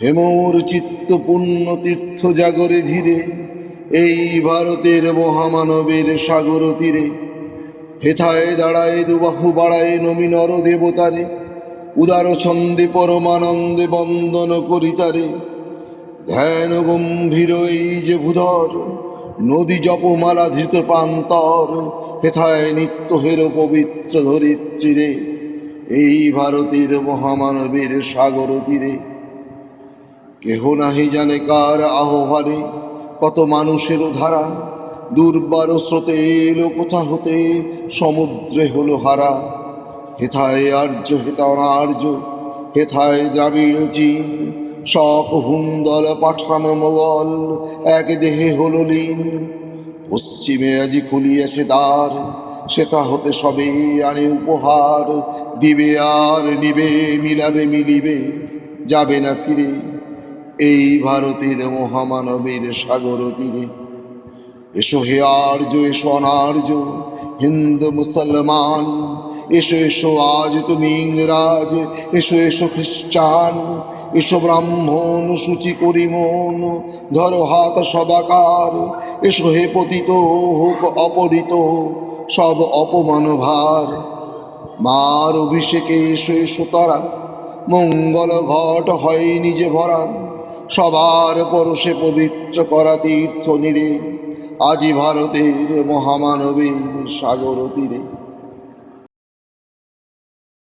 হেমোর চিত্ত পুণ্য তীর্থ জাগরে ধীরে, এই ভারতের মহামানবের সাগর তীরে। হেথায় দাঁড়ায় দুবাহু বাড়ায় নমি নর দেবতারে, উদার ছন্দে পরমানন্দে বন্দন করিতারে। ধ্যান গম্ভীর এই যে ভূধর, নদী জপমালা ধৃত প্রান্তর। হেথায় নিত্য হের পবিত্র ধরিত্রীরে, এই ভারতের মহামানবের সাগর তীরে। কেহ নাহি জানে কার আহ্বানে কত মানুষের ধারা, দুর্বার স্রোতে এলো কোথা হতে সমুদ্রে হলো হারা। হেথায় আর্য হেথা অনার্য, হেথায় দ্রাবিড় চীন, শক হুন্দল পাঠান মোগল এক দেহে হলো লীন। পশ্চিমে আজি খুলিয়াছে দ্বার, সেথা হতে সবে আনে উপহার। দিবে আর নিবে, মিলাবে মিলিবে, যাবে না ফিরে, এই ভারতের মহামানবের সাগর তীরে। এসো হে আর্য, এসো অনার্য, হিন্দু মুসলমান, এসো এসো আজ তুমি ইংরাজ, এসো এসো খ্রিস্টান। এসো ব্রাহ্মণ সূচি করি মন, ধরো হাত সবাকার। এসো হে পতিত হোক অপহৃত সব অপমান ভার। মার অভিষেকে এসো এসো তারা, মঙ্গল ঘট হয় নিজে ভরা। সবার পরশে পবিত্র করা তীর্থ নিরে, আজি ভারতের মহামানবের সাগর তীরে।